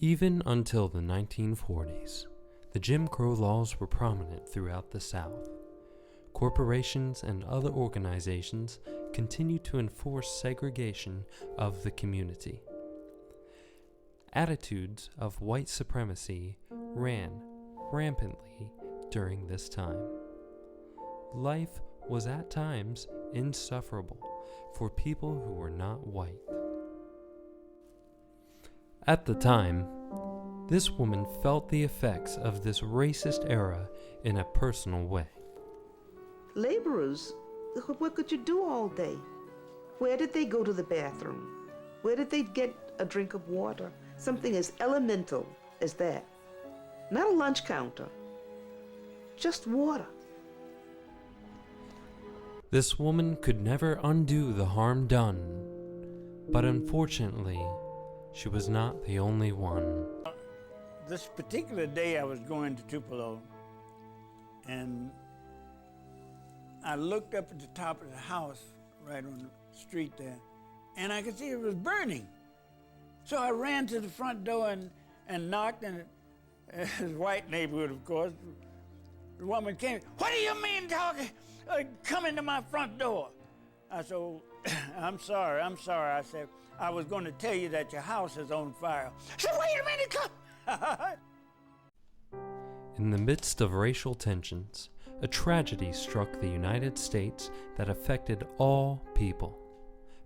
Even until the 1940s, the Jim Crow laws were prominent throughout the South. Corporations and other organizations continued to enforce segregation of the community. Attitudes of white supremacy ran rampantly during this time. Life was at times insufferable for people who were not white. At the time, this woman felt the effects of this racist era in a personal way. Laborers, what could you do all day? Where did they go to the bathroom? Where did they get a drink of water? Something as elemental as that. Not a lunch counter, just water. This woman could never undo the harm done, but unfortunately, she was not the only one. This particular day I was going to Tupelo, and I looked up at the top of the house right on the street there, and I could see it was burning. So I ran to the front door and knocked, and his white neighborhood, of course. The woman came, "What do you mean talking? Come into my front door." I said, "Oh, I'm sorry. I said, "I was going to tell you that your house is on fire." She said, "Wait a minute, come." In the midst of racial tensions, a tragedy struck the United States that affected all people: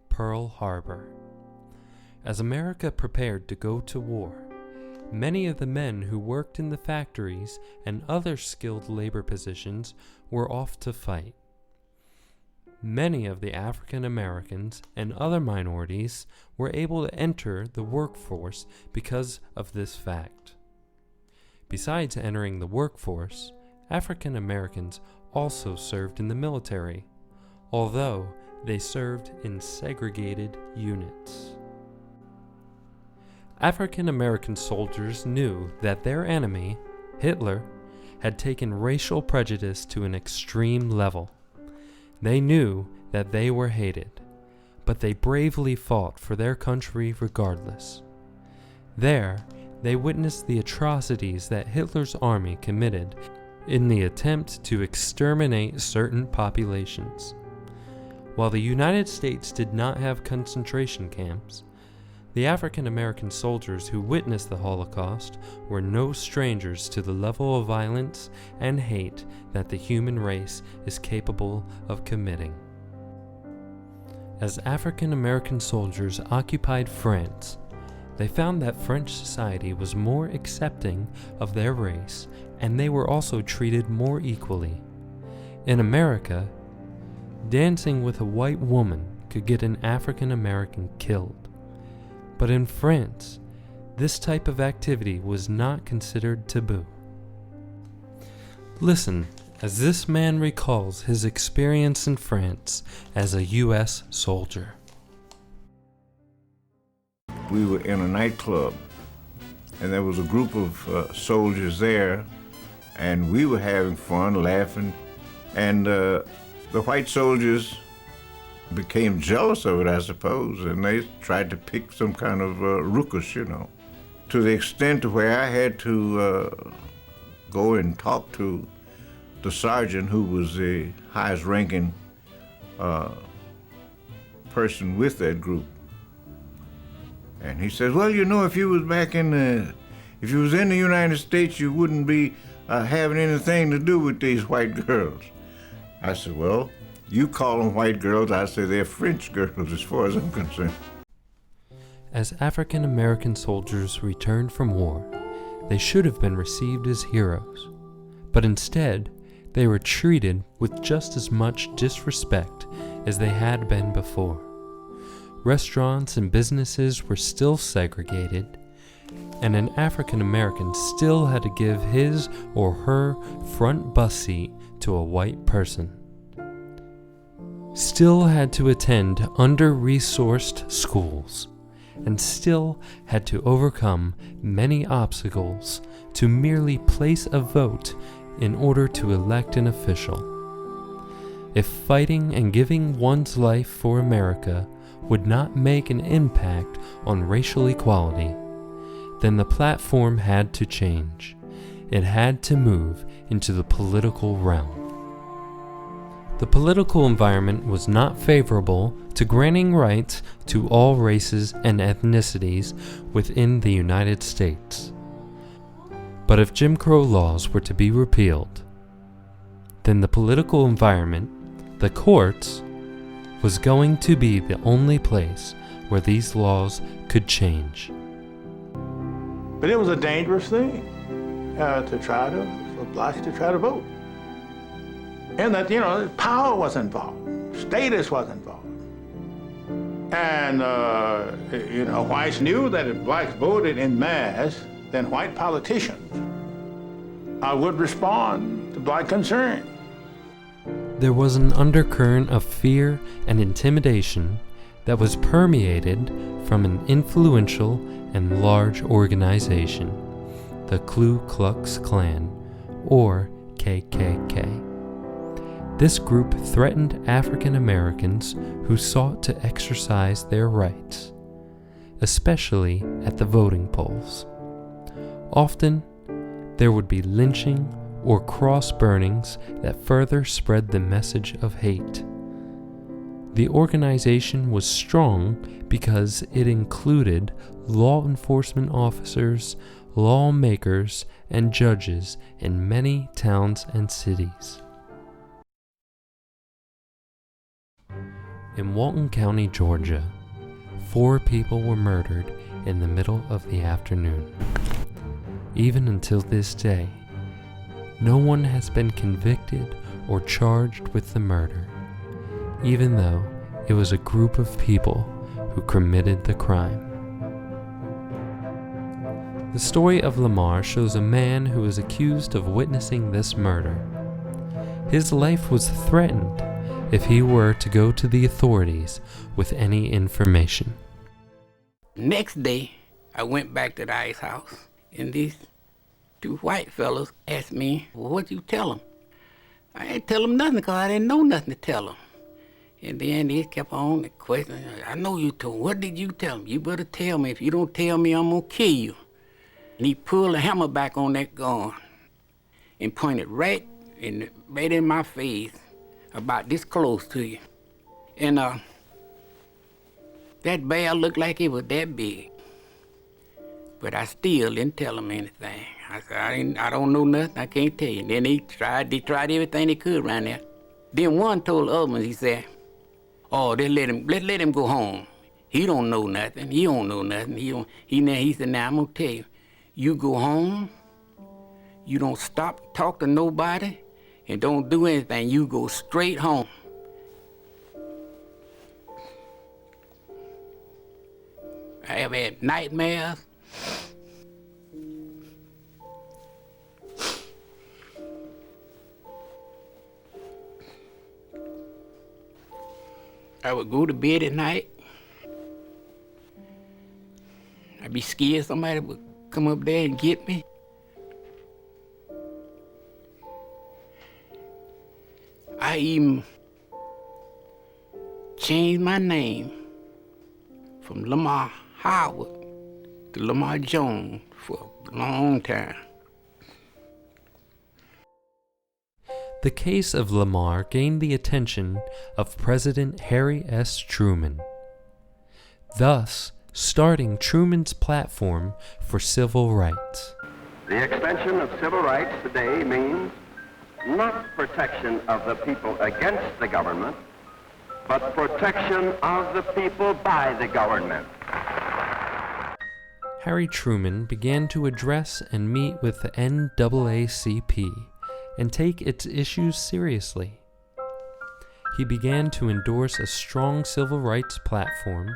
Pearl Harbor. As America prepared to go to war, many of the men who worked in the factories and other skilled labor positions were off to fight. Many of the African Americans and other minorities were able to enter the workforce because of this fact. Besides entering the workforce, African Americans also served in the military, although they served in segregated units. African American soldiers knew that their enemy, Hitler, had taken racial prejudice to an extreme level. They knew that they were hated, but they bravely fought for their country regardless. There, they witnessed the atrocities that Hitler's army committed in the attempt to exterminate certain populations. While the United States did not have concentration camps, the African American soldiers who witnessed the Holocaust were no strangers to the level of violence and hate that the human race is capable of committing. As African American soldiers occupied France, they found that French society was more accepting of their race, and they were also treated more equally. In America, dancing with a white woman could get an African American killed. But in France, this type of activity was not considered taboo. Listen as this man recalls his experience in France as a U.S. soldier. We were in a nightclub, and there was a group of soldiers there, and we were having fun, laughing, and the white soldiers became jealous of it, I suppose, and they tried to pick some kind of ruckus, to the extent to where I had to go and talk to the sergeant, who was the highest ranking person with that group. And he says, "Well, if you was if you was in the United States, you wouldn't be having anything to do with these white girls." I said, "Well, you call them white girls, I say they're French girls as far as I'm concerned." As African American soldiers returned from war, they should have been received as heroes, but instead, they were treated with just as much disrespect as they had been before. Restaurants and businesses were still segregated, and an African American still had to give his or her front bus seat to a white person. Still had to attend under-resourced schools, and still had to overcome many obstacles to merely place a vote in order to elect an official. If fighting and giving one's life for America would not make an impact on racial equality, then the platform had to change. It had to move into the political realm. The political environment was not favorable to granting rights to all races and ethnicities within the United States. But if Jim Crow laws were to be repealed, then the political environment, the courts, was going to be the only place where these laws could change. But it was a dangerous thing for blacks to try to vote. And that, power was involved, status was involved. And, whites knew that if blacks voted in mass, then white politicians would respond to black concern. There was an undercurrent of fear and intimidation that was permeated from an influential and large organization, the Klu Klux Klan, or KKK. This group threatened African Americans who sought to exercise their rights, especially at the voting polls. Often, there would be lynching or cross burnings that further spread the message of hate. The organization was strong because it included law enforcement officers, lawmakers, and judges in many towns and cities. In Walton County, Georgia, 4 people were murdered in the middle of the afternoon. Even until this day, no one has been convicted or charged with the murder, even though it was a group of people who committed the crime. The story of Lamar shows a man who is accused of witnessing this murder. His life was threatened if he were to go to the authorities with any information. Next day, I went back to the ice house, and these 2 white fellas asked me, well, what'd you tell them? I didn't tell them nothing because I didn't know nothing to tell them. And then they kept on the question, I know you told them. What did you tell them? You better tell me. If you don't tell me, I'm going to kill you. And he pulled the hammer back on that gun and pointed right in my face, about this close to you. And that bear looked like it was that big. But I still didn't tell him anything. I said, I don't know nothing, I can't tell you. And then they tried everything they could around there. Then one told the other one, he said, oh, let him go home. He don't know nothing, he don't know nothing. He said, now I'm gonna tell you, you go home, you don't stop talk to nobody, and don't do anything, you go straight home. I have had nightmares. I would go to bed at night. I'd be scared somebody would come up there and get me. I even changed my name from Lamar Howard to Lamar Jones for a long time. The case of Lamar gained the attention of President Harry S. Truman, thus starting Truman's platform for civil rights. The extension of civil rights today means not protection of the people against the government, but protection of the people by the government. Harry Truman began to address and meet with the NAACP and take its issues seriously. He began to endorse a strong civil rights platform,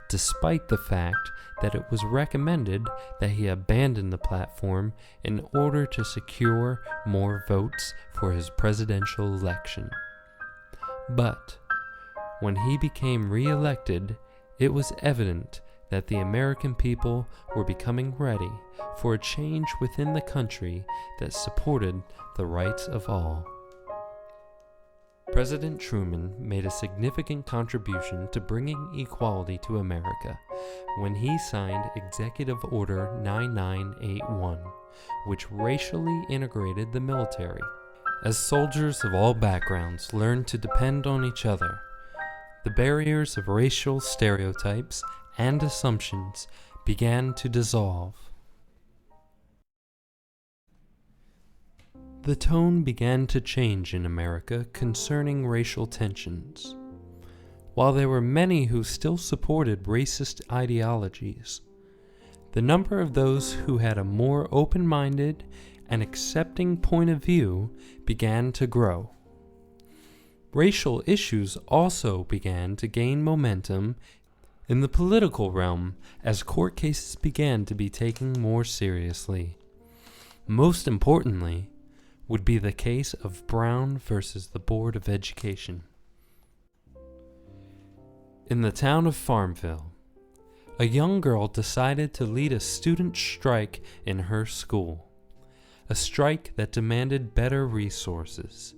despite the fact that it was recommended that he abandon the platform in order to secure more votes for his presidential election. But when he became re-elected, it was evident that the American people were becoming ready for a change within the country that supported the rights of all. President Truman made a significant contribution to bringing equality to America when he signed Executive Order 9981, which racially integrated the military. As soldiers of all backgrounds learned to depend on each other, the barriers of racial stereotypes and assumptions began to dissolve. The tone began to change in America concerning racial tensions. While there were many who still supported racist ideologies, the number of those who had a more open-minded and accepting point of view began to grow. Racial issues also began to gain momentum in the political realm as court cases began to be taken more seriously. Most importantly would be the case of Brown versus the Board of Education. In the town of Farmville, a young girl decided to lead a student strike in her school, a strike that demanded better resources.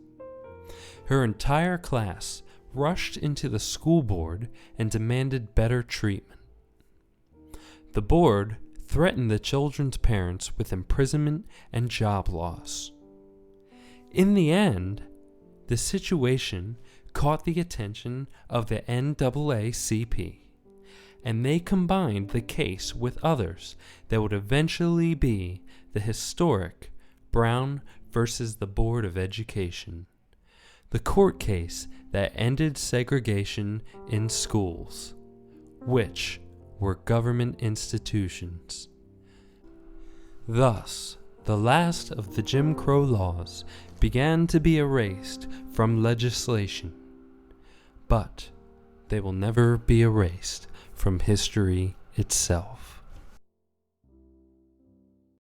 Her entire class rushed into the school board and demanded better treatment. The board threatened the children's parents with imprisonment and job loss. In the end, the situation caught the attention of the NAACP, and they combined the case with others that would eventually be the historic Brown versus the Board of Education, the court case that ended segregation in schools, which were government institutions. Thus, the last of the Jim Crow laws began to be erased from legislation, but they will never be erased from history itself.